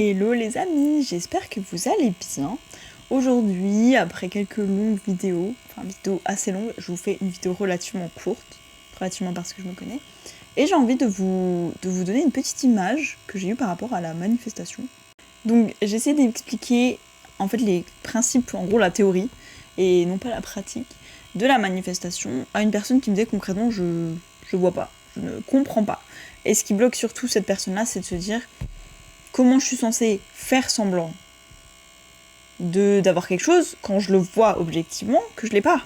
Hello les amis, j'espère que vous allez bien. Aujourd'hui, après quelques longues vidéos, vidéos assez longues, je vous fais une vidéo relativement courte, relativement parce que je me connais. Et j'ai envie de vous donner une petite image que j'ai eue par rapport à la manifestation. Donc j'ai essayé d'expliquer en fait les principes, en gros la théorie, et non pas la pratique, de la manifestation à une personne qui me disait concrètement je vois pas, je ne comprends pas. Et ce qui bloque surtout cette personne-là, c'est de se dire comment je suis censée faire semblant d'avoir quelque chose quand je le vois objectivement que je l'ai pas.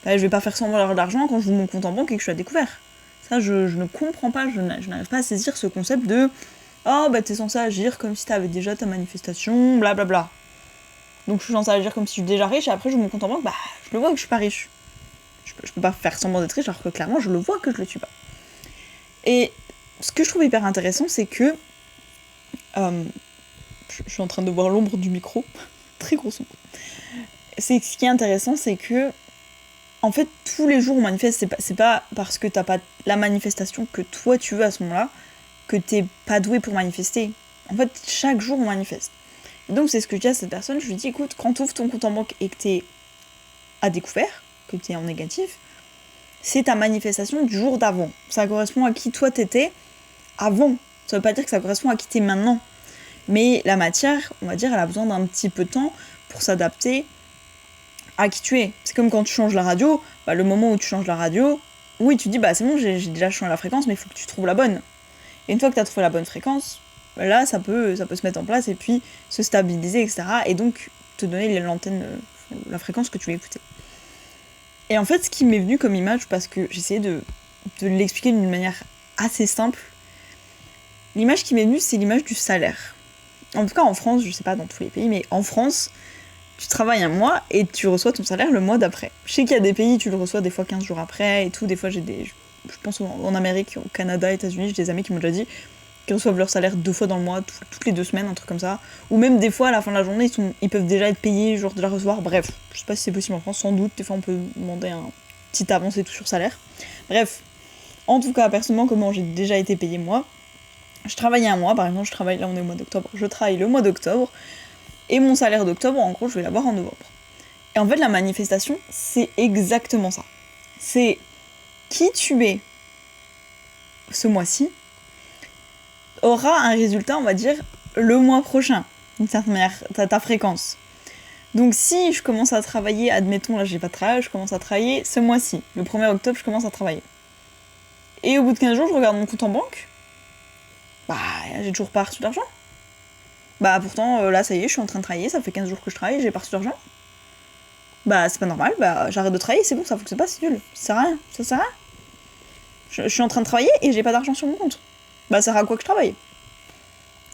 Je vais pas faire semblant d'avoir de l'argent quand je vous mon compte en banque et que je suis à découvert. Ça, je ne comprends pas, je n'arrive pas à saisir ce concept de oh bah t'es censé agir comme si t'avais déjà ta manifestation, blablabla. Donc je suis censée agir comme si je suis déjà riche et après je vous mon compte en banque, bah je le vois que je suis pas riche. Je peux pas faire semblant d'être riche alors que clairement je le vois que je le suis pas. Et ce que je trouve hyper intéressant, c'est que je suis en train de voir l'ombre du micro, très gros son. Ce qui est intéressant, c'est que en fait, tous les jours on manifeste, c'est pas parce que t'as pas la manifestation que toi tu veux à ce moment-là, que t'es pas doué pour manifester. En fait, chaque jour on manifeste. Et donc c'est ce que je dis à cette personne, je lui dis écoute, quand t'ouvres ton compte en banque et que t'es à découvert, que t'es en négatif, c'est ta manifestation du jour d'avant. Ça correspond à qui toi t'étais avant. Ça veut pas dire que ça correspond à qui t'es maintenant. Mais la matière, on va dire, elle a besoin d'un petit peu de temps pour s'adapter à qui tu es. C'est comme quand tu changes la radio, le moment où tu changes la radio, oui, tu te dis, c'est bon, j'ai déjà changé la fréquence, mais il faut que tu trouves la bonne. Et une fois que tu as trouvé la bonne fréquence, là, ça peut se mettre en place et puis se stabiliser, etc. Et donc, te donner l'antenne, la fréquence que tu veux écouter. Et en fait, ce qui m'est venu comme image, parce que j'essayais de l'expliquer d'une manière assez simple, l'image qui m'est venue, c'est l'image du salaire. En tout cas, en France, je sais pas dans tous les pays, mais en France, tu travailles un mois et tu reçois ton salaire le mois d'après. Je sais qu'il y a des pays, tu le reçois des fois 15 jours après et tout. Des fois, je pense en Amérique, au Canada, États-Unis, j'ai des amis qui m'ont déjà dit qu'ils reçoivent leur salaire 2 fois dans le mois, toutes les 2 semaines, un truc comme ça. Ou même des fois, à la fin de la journée, ils peuvent déjà être payés, genre de la recevoir. Bref, je sais pas si c'est possible en France, sans doute. Des fois, on peut demander un petit avance et tout sur salaire. Bref, en tout cas, personnellement, comment j'ai déjà été payée moi. Je travaillais un mois, par exemple, là on est au mois d'octobre, je travaille le mois d'octobre, et mon salaire d'octobre, en gros, je vais l'avoir en novembre. Et en fait, la manifestation, c'est exactement ça. C'est qui tu es ce mois-ci aura un résultat, on va dire, le mois prochain, d'une certaine manière, ta fréquence. Donc si je commence à travailler, admettons, là j'ai pas de travail, je commence à travailler ce mois-ci, le 1er octobre, je commence à travailler. Et au bout de 15 jours, je regarde mon compte en banque, j'ai toujours pas reçu d'argent. Pourtant, là, ça y est, je suis en train de travailler, ça fait 15 jours que je travaille, j'ai pas reçu d'argent. C'est pas normal, j'arrête de travailler, c'est bon, ça fonctionne pas, c'est nul. Ça sert à rien. Je suis en train de travailler et j'ai pas d'argent sur mon compte. Ça sert à quoi que je travaille?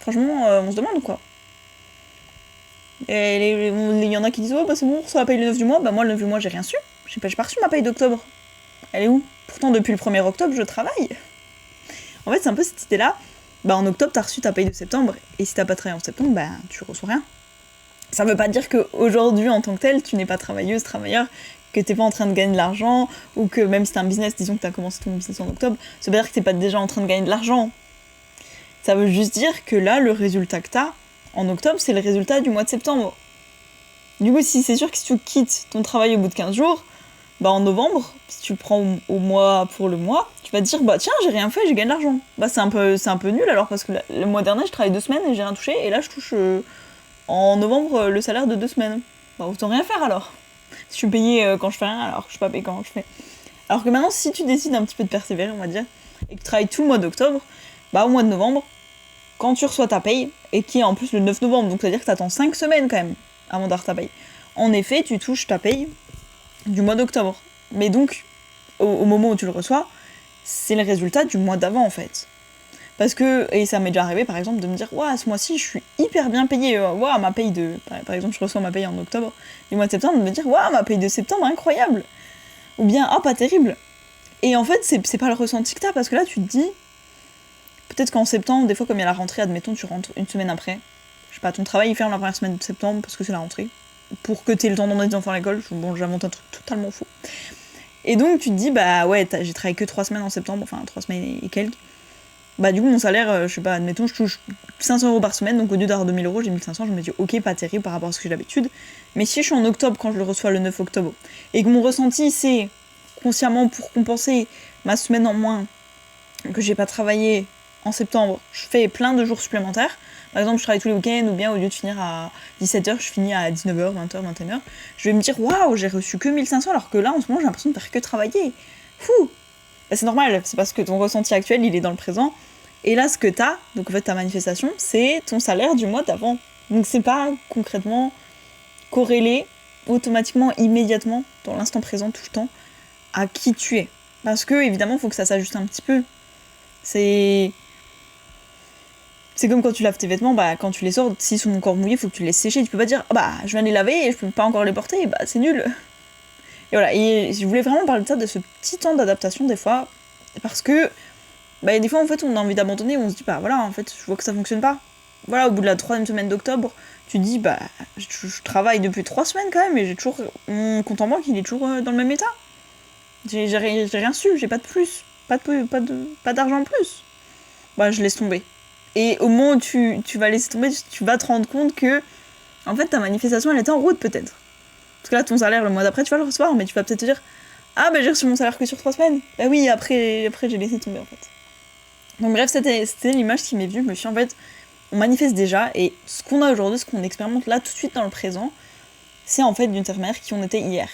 Franchement, on se demande quoi. Et il y en a qui disent, c'est bon, ça va payer le 9 du mois. Moi, le 9 du mois, j'ai rien su. J'ai pas reçu ma paye d'octobre. Elle est où? Pourtant, depuis le 1er octobre, je travaille. En fait, c'est un peu cette idée-là. En octobre, t'as reçu ta paye de septembre, et si t'as pas travaillé en septembre, tu reçois rien. Ça veut pas dire qu'aujourd'hui, en tant que tel, tu n'es pas travailleuse, travailleur, que t'es pas en train de gagner de l'argent, ou que même si t'as un business, disons que t'as commencé ton business en octobre, ça veut pas dire que t'es pas déjà en train de gagner de l'argent. Ça veut juste dire que là, le résultat que t'as en octobre, c'est le résultat du mois de septembre. Du coup, si c'est sûr que si tu quittes ton travail au bout de 15 jours, en novembre, si tu le prends au mois pour le mois, tu vas te dire tiens, j'ai rien fait, j'ai gagné de l'argent. C'est un peu nul alors parce que le mois dernier je travaille 2 semaines et j'ai rien touché et là je touche en novembre le salaire de 2 semaines. Autant rien faire alors. Si je suis payée quand je fais rien alors que je suis pas payée quand je fais. Alors que maintenant si tu décides un petit peu de persévérer on va dire et que tu travailles tout le mois d'octobre, au mois de novembre, quand tu reçois ta paye, et qui est en plus le 9 novembre, donc ça veut dire que t'attends 5 semaines quand même avant d'avoir ta paye. En effet, tu touches ta paye du mois d'octobre. Mais donc, au moment où tu le reçois, c'est le résultat du mois d'avant en fait. Parce que, et ça m'est déjà arrivé par exemple de me dire, ce mois-ci je suis hyper bien payée, ma paye de. Par exemple, je reçois ma paye en octobre, du mois de septembre, de me dire, ma paye de septembre, incroyable. Ou bien, pas terrible. Et en fait, c'est pas le ressenti que t'as, parce que là tu te dis, peut-être qu'en septembre, des fois comme il y a la rentrée, admettons, tu rentres une semaine après, je sais pas, ton travail il ferme la première semaine de septembre parce que c'est la rentrée. Pour que t'aies le temps d'emmener tes enfants à l'école, j'invente un truc totalement faux. Et donc tu te dis, j'ai travaillé que 3 semaines en septembre, 3 semaines et quelques. Bah du coup mon salaire, je sais pas, admettons je touche 500 € par semaine, donc au lieu d'avoir 2000 €, j'ai 1500, je me dis ok, pas terrible par rapport à ce que j'ai d'habitude. Mais si je suis en octobre quand je le reçois le 9 octobre, et que mon ressenti c'est consciemment pour compenser ma semaine en moins, que j'ai pas travaillé en septembre, je fais plein de jours supplémentaires. Par exemple, je travaille tous les week-ends, ou bien au lieu de finir à 17h, je finis à 19h, 20h, 21h. Je vais me dire, waouh, j'ai reçu que 1500, alors que là, en ce moment, j'ai l'impression de faire que travailler. Fou! Bah, c'est normal, c'est parce que ton ressenti actuel, il est dans le présent. Et là, ce que t'as, donc en fait, ta manifestation, c'est ton salaire du mois d'avant. Donc c'est pas concrètement corrélé automatiquement, immédiatement, dans l'instant présent, tout le temps, à qui tu es. Parce que, évidemment, il faut que ça s'ajuste un petit peu. C'est comme quand tu laves tes vêtements, bah quand tu les sors, s'ils sont encore mouillés, faut que tu les laisses sécher. Tu peux pas dire, oh, bah je viens de les laver et je peux pas encore les porter, bah c'est nul. Et voilà, et je voulais vraiment parler de ça, de ce petit temps d'adaptation des fois, parce que bah des fois en fait on a envie d'abandonner, on se dit, bah voilà, en fait je vois que ça fonctionne pas. Voilà, au bout de la 3e semaine d'octobre, tu te dis, bah je travaille depuis 3 semaines quand même, et j'ai toujours mon compte en banque, il est toujours dans le même état. J'ai rien su, j'ai pas de plus, pas d'argent en plus. Bah je laisse tomber. Et au moment où tu vas laisser tomber, tu vas te rendre compte que, en fait, ta manifestation, elle était en route, peut-être. Parce que là, ton salaire, le mois d'après, tu vas le recevoir, mais tu vas peut-être te dire, ah, bah j'ai reçu mon salaire que sur 3 semaines. Bah oui, après j'ai laissé tomber, en fait. Donc bref, c'était l'image qui m'est venue. Je me suis dit, en fait, on manifeste déjà, et ce qu'on a aujourd'hui, ce qu'on expérimente là, tout de suite dans le présent, c'est en fait d'une terre-mère qui on était hier.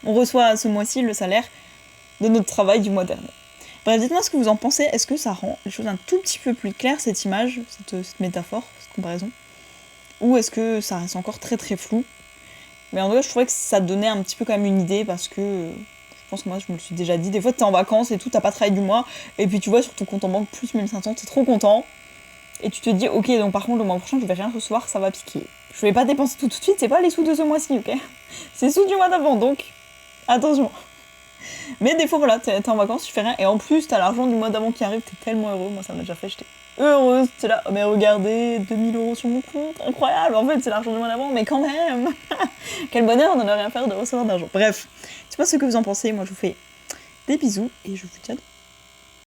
On reçoit ce mois-ci le salaire de notre travail du mois dernier. Bref, dites-moi ce que vous en pensez. Est-ce que ça rend les choses un tout petit peu plus claires, cette image, cette métaphore, cette comparaison? Ou est-ce que ça reste encore très très flou? Mais en tout cas, je trouvais que ça donnait un petit peu quand même une idée, parce que je pense que moi, je me le suis déjà dit, des fois, t'es en vacances et tout, t'as pas travaillé du mois, et puis tu vois sur ton compte en banque plus 1500, t'es trop content, et tu te dis, ok, donc par contre, le mois prochain, je vais rien recevoir, ça va piquer. Je vais pas dépenser tout de suite, c'est pas les sous de ce mois-ci, ok? C'est sous du mois d'avant, donc attention. Mais des fois, voilà, t'es en vacances, tu fais rien, et en plus, t'as l'argent du mois d'avant qui arrive, t'es tellement heureux. Moi, ça m'a déjà fait, j'étais heureuse, t'es là, oh, mais regardez, 2000 € sur mon compte, incroyable, en fait, c'est l'argent du mois d'avant, mais quand même. Quel bonheur de ne rien faire, de recevoir d'argent. Bref, je sais pas ce que vous en pensez, moi je vous fais des bisous, et je vous dis à